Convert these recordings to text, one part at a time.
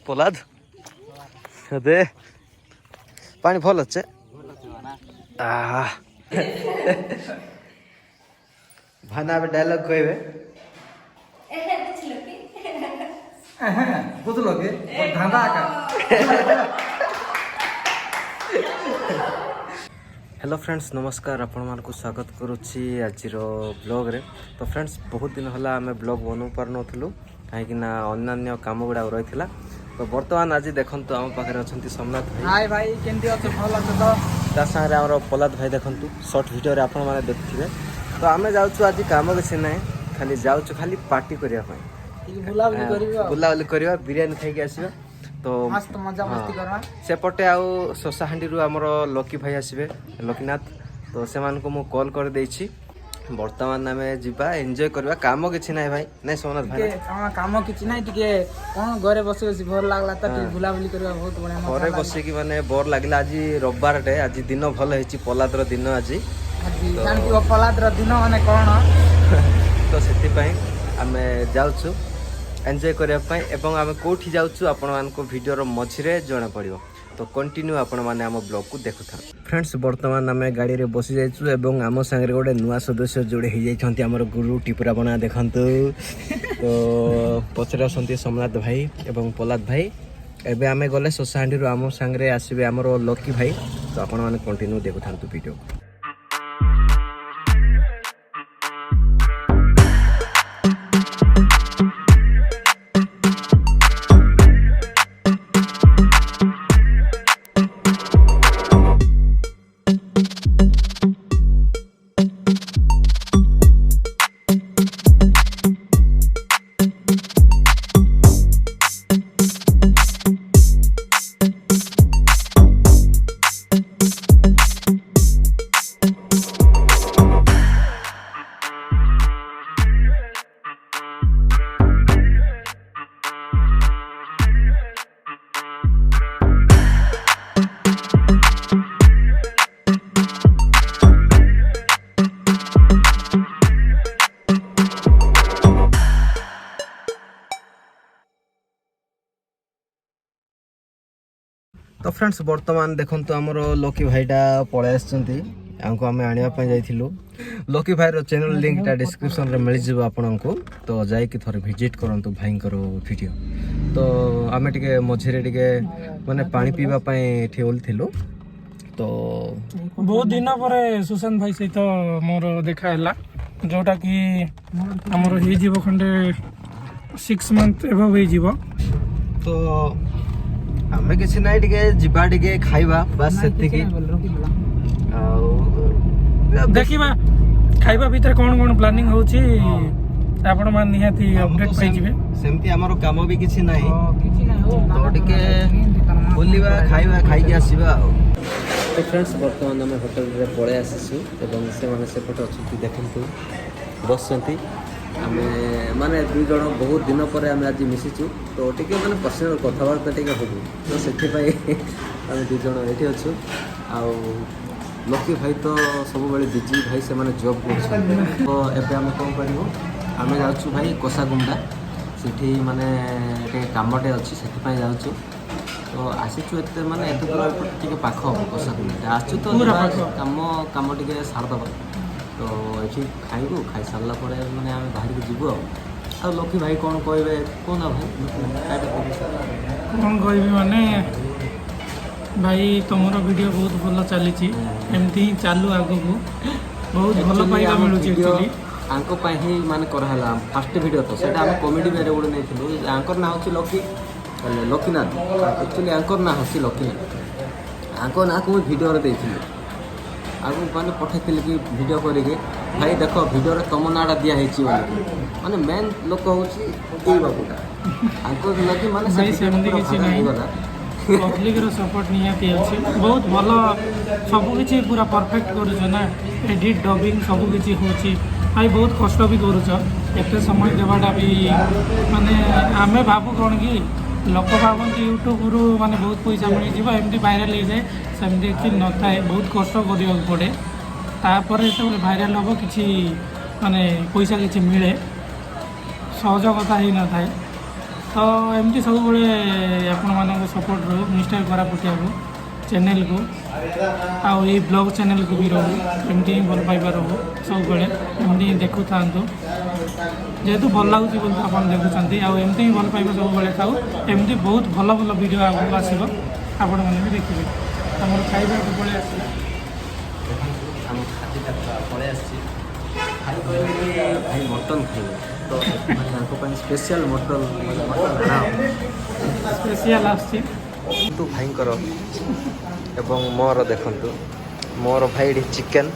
पलाद दे पानी भल अच्छे भाना डायलॉग कहबे बुझल के धांधा का हेलो फ्रेंड्स नमस्कार आपण मानक स्वागत करुच्ची आज ब्लॉग रे। तो फ्रेंड्स बहुत दिन होला आम ब्लॉग बनु पार नथलु कहीं अन्य काम गुड़ा रही। तो बर्तमान आज देखंतु आम पाखे अच्छा सोमनाथ भाई। हाय भाई केंती अच्छे भल अच्छे तो ता संगे आमर पलाद भाई देखंतु शॉर्ट वीडियो रे आपण माने देखथिबे। तो आमे जाउछु आज काम किसी ना खाली जाउछु खाली पार्टी करिया पई बुलाबुली करवा बिरयानी खाई आसबा। तो मस्त मजा मस्ती करवा सेपटे आउ सोसाहांडी रु हमर लकी भाई आसबे लकीनाथ। तो से मान को मु कॉल कर देछि वर्तमान आमे जिबा एन्जॉय करवा काम किछि नै भाई नै सोमनाथ भाई काम किछि नै टिके कोन घरे बसे बसे भल लागला त टिके बुलाबुली करवा बहुत बढ़िया मजा घरे बसे कि माने बोर लागला। आज रविवार डे आज दिन भल हेछि पलादर दिन आज जानकी पलादर दिन माने कोन तो सेति पई आमे जाउछु एन्जॉय करबा पई एवं आमे कोठी जाउछु आपण मान को वीडियो रो मझिरे जणा पड़िबो। तो कंटिन्यू आपण माने हम ब्लॉग को देखुथा। फ्रेंड्स वर्तमान आमे गाड़ी रे बसी जाइछु एवं आम संगे गोटे नुआ सदस्य जोड़े हो जाइछंती हमर गुरु टिपुरा बना देखंतु। तो पछरे असंती सोमनाथ भाई एवं पलाद भाई एबे आमे गले सोसाहांडी रो आम संगे आसीबे हमर लकी भाई। तो आपण माने कंटिन्यू देखुथांतु वीडियो। तो फ्रेंड्स वर्तमान देखंतु हमर लकी भाईटा पळे आछंती आंको हमें आनिया पय जाइथिलु। लकी भाई रो चैनल लिंक टा डिस्क्रिप्शन रे मिल जिवो आपनको। तो जाई कि थोर विजिट करंतु भाई करो वीडियो। तो आमे टिके मझिरे टिके माने पानी पीबा पय एठी ओलथिलु। तो बहुत दिन पर सुशांत भाई सहित मोर देखा है जोटा कि हमर हे जीव खंडे 6 मंथ एबव हे जीव। तो आमे किसी नाइ टिके जिबा टिके खाइबा बस सेति की देखिबा खाइबा भीतर कोन कोन प्लानिंग होची आपण मान निहाती अपडेट पाइ जिवे। सेमती हमरो काम भी किसी नाइ तो टिके बोलिबा खाइबा खाइ के आसीबा। तो फ्रेंड्स वर्तमान आमे होटल रे पळे आसीसु एवं से माने से फोटो अछि देखंतु बसंती आमे माने दुई जण बहुत दिन पर आमे आज मिसिछु। तो टिके माने पर्सनल कथावार्ता टिके होबु। तो सेति पई आमे दुई जण एठी अछु। आ लकी भाई तो सब बेले बिजी भाई से माने जॉब करछन। तो एबे आमे कोन करिवो आमे जाउछु भाई कोसागुंडा सेठी माने टे कामटे अछि सेति पई जाउछु। तो आसीछु एते माने एते दूर टिके पाख हो कोसागुंडा आछु। तो काम टिके सार दबा। तो ये खाइबू खाई सारा पर मैंने आम बाहर को जीवु आ लकी भाई कौन कहबे कौन भाई कौन कह माने भाई तुम वीडियो बहुत भल चली एमती चालू आग को बहुत भल पाइबा मिलूँ आंको ही माने कराला फास्ट वीडियो। तो सेटा आम कॉमेडी वे गोटे नहीं आंकर ना हो लकी लकीनाथ एक्चुअली आंकर ना हो लकीनाथ आंको ना को वीडियो रे देथिलु आगु माने पठे कि वीडियो करके भाई देख वीडियो रे तुम नाटा दिया हेची माने मेन लोक होची ए बाबूटा आंको लगी माने भाई सेमती किछि नहीं पब्लिक रो सपोर्ट निहाती अछि बहुत भल सब किछि पूरा परफेक्ट करूछ ना एडिट डबिंग सब किछि होची भाई बहुत कष्ट भी करूछ एते समय देवाटा भी माने आमे भाबु कोन कि लोक भावती यूट्यूब रु माने बहुत पैसा मिल जाए एमती भाइराल हो जाए सेमती कि न थाए बहुत कष्ट करने पड़े तापर जो भाइराल हम कि माने पैसा किसी मिले सहज कथा ही न थाए तो एमती सब बड़े आपण मानक सपोर्ट रो मिस्टर कोरापुटिया को चैनल को आउ ये ब्लॉग चैनल को भी रहू एमती भल पाइबा रहू सब बड़े एमती देखु थांतु जेहेतु भल लगुच बोल आप देखुं आमती ही भल पाइबा सब बड़े थाउ एमती बहुत भल भल वीडियो आगू आसो आपण मैंने भी देखिए आम खाइबा को पड़े आस ଆମ ଖାଦ୍ୟଟା ପଳେଇ ଆସିଛି ଭାଇ କହିଲେ କି ଭାଇ ମଟନ୍ ଖାଇବେ ତ ତାଙ୍କ ପାଇଁ ସ୍ପେଶିଆଲ ମଟନ୍ स्पेशल आसची କିନ୍ତୁ ଭାଇଙ୍କର ଏବଂ ମୋର ଦେଖନ୍ତୁ ମୋର ଭାଇ ଏଠି ଚିକେନ୍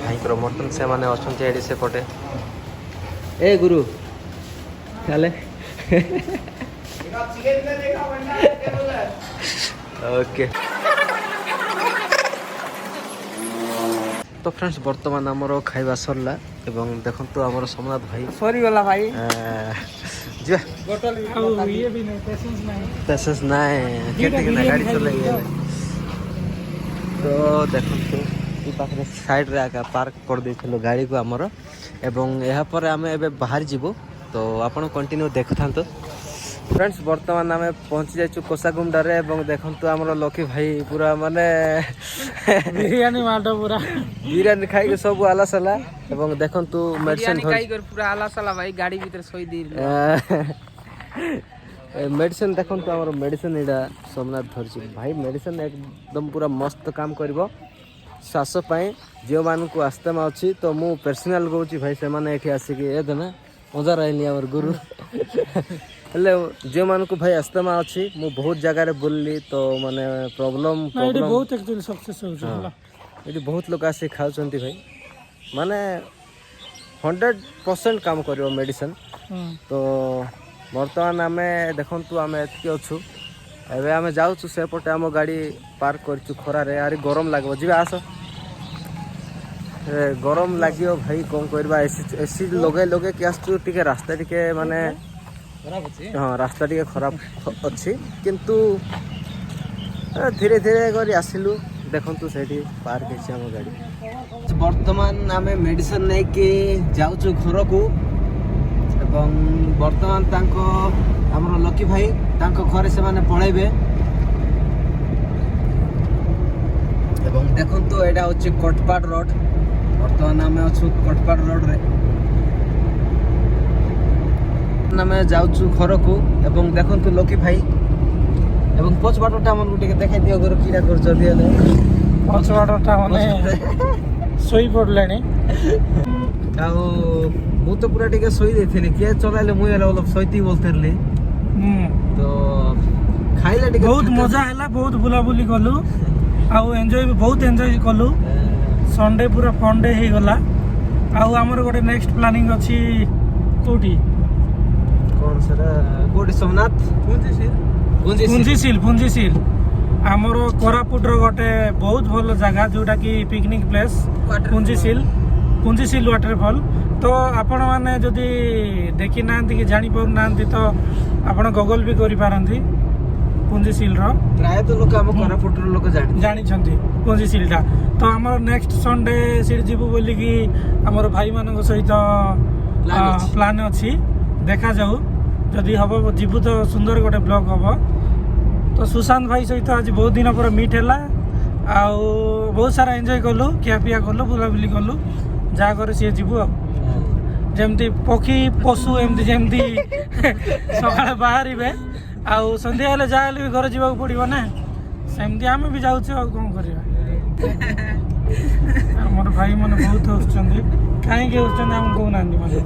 ଭାଇଙ୍କର ମଟନ୍ ସେମାନେ ଅଛନ୍ତି ଏଠି ସେପଟେ ଏ ଗୁରୁ ଚାଲେ ଓକେ तो फ्रेंड्स बर्तमान आमर खाଇବା सरला एवं देखंतु आमर सोमनाथ भाई सॉरी वाला भाई जी बोतल ये भी नहीं पेशेंस नाए केते केना गाड़ी चले गेले तो देखंतु ई पाखरे साइड रे आका पार्क कर देथिलो गाड़ी को आमर एवं यहाँ पर आमे एबे बाहर जीवो तो आपण कंटिन्यू देखथांतो फ्रेंड्स बर्तमान आम पहुँची जाइछु कोसागुमडा रे एवं देखंतु आमर लकी भाई पूरा माने बिरयानी माडो पूरा बिरयानी खाई के सब आला साला एवं देखंतु मेडिसिन खाई कर पूरा आला साला भाई गाड़ी भीतर सोई दी मेडिसिन देखंतु आमर मेडिसिन इडा सोमनाथ धरछि भाई मेडिसिन एकदम पूरा मस्त काम करबो श्वास पाए जो मान को आस्थमा अछि तो मु पर्सनल कहूछि भाई से माने एठी आसी के ए देना मजा रहली हमर गुरु हेले जो मान को भाई आस्थमा अछि मु बहुत जगह रे बोलली तो माने प्रॉब्लम बहुत एक्चुअली सक्सेस हो जाला ये बहुत लोग आसे खाउछंती भाई माने 100% काम करियो मेडिसिन तो वर्तमान आमे देखंतु आमे एतके अछु एबे आमे जाउछु सेपटे आम गाड़ी पार्क करछु खरा रे आरे गरम लागबो जिबे आसो गरम लागियो भाई कोन करबा एसी लगे लगे कि आसछु टिके रास्ता टिके माने खराब अछि हां रास्ता टिके खराब अछि किंतु धीरे धीरे करी आसिलु देखंतु सेठी पार्क अछि हम गाड़ी वर्तमान आमे मेडिसिन नै के जाउछु घर को एवं वर्तमान तांको हमरो लकी भाई तांको घरे से माने पळाइबे एवं देखंतु एटा होछि कोटपाड रोड वर्तमान आमे अछु कोटपाड रोड रे आमे जाउछु घर को एवं देखंतु लकी भाई एवं पछबाटटा हमन गुटे देखाइ दियो घर कीड़ा कर जदी हेले पछबाटटा माने सोई पडलेनी आउ मु तो पूरा टिके सोई देथिनी के चलाले मु एला मतलब सोईती बोलतेरली तो खाइला टिके बहुत मजा हैला बहुत बुलाबुली कलु आउ एन्जॉय भी बहुत एन्जॉय कलु संडे पूरा फन डे हे गला आउ हमर गोटे नेक्स्ट प्लानिंग अछि कोठी कौन सरा कोठी सोमनाथ पुंजीशील आमर कोरापुट रो गोटे बहुत भल जगह जोटा कि पिकनिक प्लेस पुंजीशील वाटरफॉल तो आपण माने जदि देखि नांती कि जानि पाउ नांती तो आपण गूगल भी करि पारंती पुंजीशील रो प्राय तो लोक हम कोरापुट रो लोक जानि छंती पुंजीशील टा तो हमर नेक्स्ट संडे सिर जीवु बोली कि हमर भाई मानक सहित प्लान अछि देखा जाऊ जदि हबो जीवु तो सुंदर गोटे ब्लॉग हबो तो सुशांत भाई सहित आज बहुत दिन पर मीट हैला आउ बहुत सारा एंजॉय कलु खिया पिया कलु बुलाबुली कलु जा करे सी जीवु जमती पक्षी पशु एमती जमती सकाळे बाहरिबे आउ संध्या हेले जा हेले घर जीवा पड़िबो ना सेमती आमे भी जाउछु आ कोन करिया हमर भाई मन बहुत हसचंदी काहे के हसचंदी हम को नांदी माने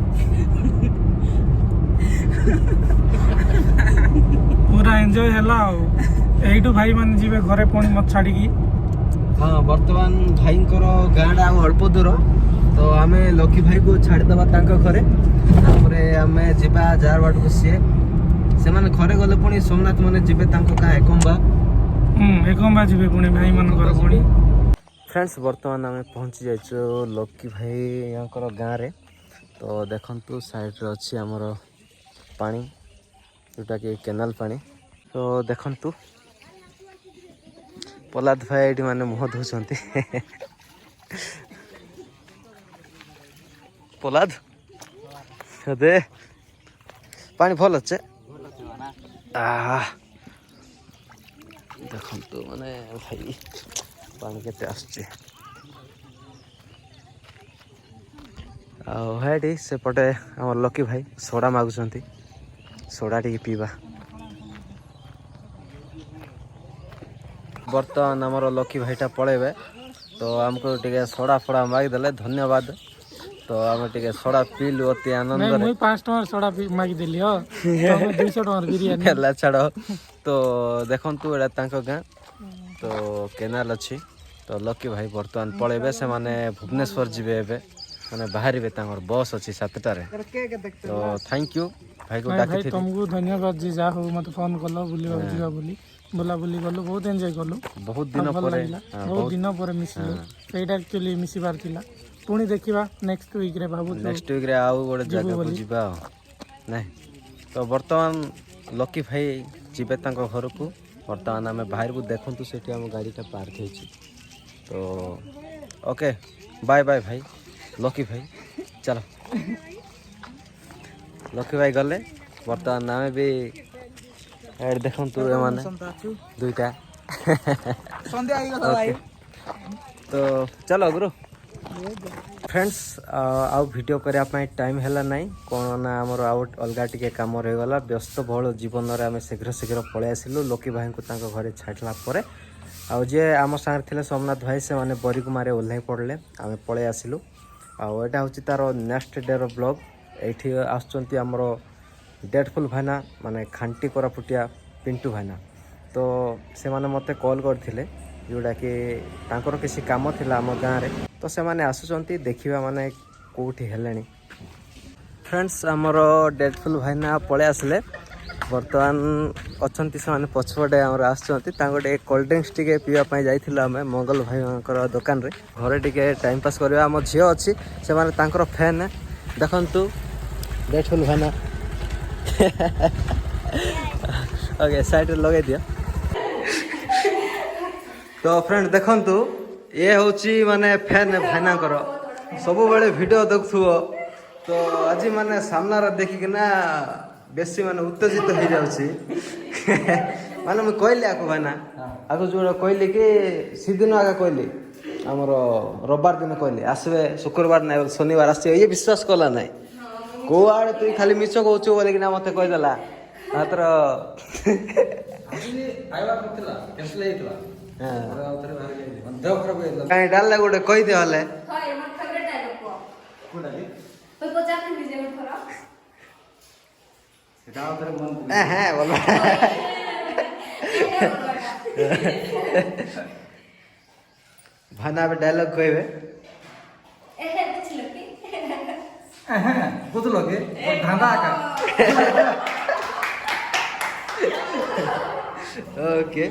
पूरा एंजॉय हैला एइटू भाई मान जीवे घरे पुणी मत छाड़ी की हाँ वर्तमान भाईंकर गाँडा अल्प दूर तो आमे लकी भाई को छाड़ी दबा तांको घरे तापरे आमे जिबा जार बाट को से माने घरे गले पुणी सोमनाथ माने जिबे तांको का एकम्बा जीवे पुणी भाई मान घर पुणी फ्रेंड्स वर्तमान आमे पहुंची जाइछो लकी भाई यांकर गाँ रे तो देखंतु साइड रे अछि हमर पानी जोटा कि केनाल पानी तो देखंतु पलाद भाई एटी माने मुह धोचंती पलाद दे पानी भल अच्छे देखु माने भाई पानी केते आसुचे आठी सेपटे आम लकी भाई सोडा मागुंट सोडा टी पीवा बर्तमान आमर लकी भाईटा पलैबे तो आमको टे सोडा फोड़ा मागिदेले धन्यवाद तो आम टे सोडा पीलु अति आनंद मुई 5 टका सोडा मागिदेली हो 200 टका बिरयानी हेला छाड़ तो देखंतु एटा तांको गाँ तो केनाल अच्छी तो लकी भाई बर्तमान पलैबे से माने भुवनेश्वर जीवे एबे माने बाहर बस अच्छी 7टारे तो थैंक यू भाई को भाई तुमको धन्यवाद जी जा हो मत फोन कल बुलिबा जीवा बोली बुलाबुली कलु बहुत एंजॉय कलु बहुत दिन पर बहुत दिन पर मिसिलु सेटा एक्चुअली मिसिबार थिला पुणी देखिबा नेक्स्ट वीक रे भाबु नेक्स्ट वीक रे आउ गोटे जगह को जीवा नहीं तो बर्तमान लकी भाई जीवे तांको घर को बर्तमान आम बाहर को देखु सेठी आम गाड़ीटा पार्क होइछि तो ओके बाय बाय भाई लकी भाई चलो लकी भाई गले बर्तमान आम भी देखु माने दुईटा तो चलो गुरु फ्रेंड्स आउ वीडियो करने टाइम है ना कौन ना आमर आउट अलग टे कम रहीगला व्यस्त बहुल जीवन में आम शीघ्र शीघ्र पलि आसिलु लकी भाई को घरे छाड़ला आउ जे आम सागर थे सोमनाथ भाई से माने बरिकुमारे ओह्लाई पड़े आम पलि आसिलु आटा हूँ तार नेक्स्ट डे रो ब्लॉग एठी आसुचंती आमर डेटफुल भाईना माने खांटी कोरापुटिया पिंटू भाईना तो से माने मते कॉल करथिले जोड़ा कि तांकर किसी काम थिला आम गाँव रे तो से माने आसुचंती देखिबा माने कोठी हेलेनी फ्रेंड्स आमर डेटफुल भाईना पळे आसले बर्तमान अच्छी से माने पछपटे आमर आसुचंती तांको टे कोल्ड ड्रिंक्स टिके पीवा पई जाइथिला आमे मंगल भाई मानकर दुकान रे घरे टिके टाइम पास करबा आम झियो अछि से माने तांकर फैन देखंतु डेटफुल भाईना ओके साइड लगे दिया तो फ्रेंड देखंतु ये होची माने फैन भाईना करो सब बेले वीडियो देखुथुओ तो आज माने सामना रे देखि कि ना बेसी माने उत्तेजित हो जाउची माने मैं कहली आको भाईना आको जो कहली कि सीदिन आगे कहली हमर रविवार दिन कहली आसबे शुक्रवार ना शनिवार आसे ये विश्वास कला नाही को आड़े तु खाली मिछ कहूछु बोले कि ना मते कह देला मात्र आइबा करथिला कैंसिल हेतला कहीं डाल गोटे कही दे हले भाना डायलॉग कहबे बुझलो के धांधा का ओके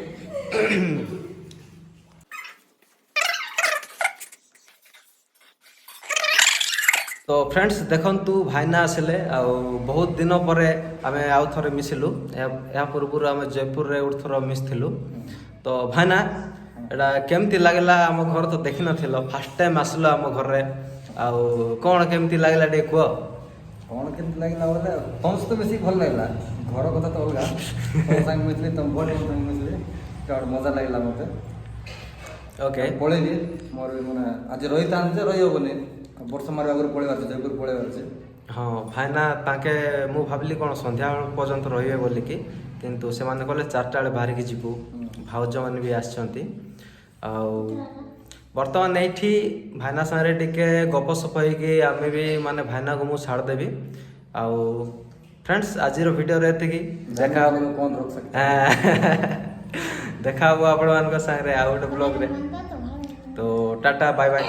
तो फ्रेंड्स देखंतु भाईना आसिले बहुत दिन पर आम आउ थे मिसिलु या पूर्व आम जयपुर रे उठ थर मिसथिलु तो भाईना एटा केमती लागला आम घर तो देखि नथिलो फर्स्ट टाइम आसलो आम घर रे आउ कोन केमती लागला डे को कौन केमती लागला बोले हमस तो बेसी भल लागला घर कथा तो अलगा तो संग मिसले तुम बड़ संग मिसले तो मजा लागला मते ओके पळेली मोर माने आज रहिता जे रहियो बने वर्ष मार आगर पळेबार जयपुर पळेबार छे हाँ भाईना ताके मु भाबली कोन संध्या पर्यंत रहिबे बोली कि किंतु से माने कहले 4टा बेले बाहर के जीवु भाउज माने भी आछंती बर्तमान एठी भाईना सारे टिके गपसप होगी आम भी माने भाईना को मुझे छाड़ देवी आउ फ्रेंड्स आज वीडियो एति देखा देखा आपण मान संगे आउ गोटे ब्लॉग रे तो टाटा बाय बाय।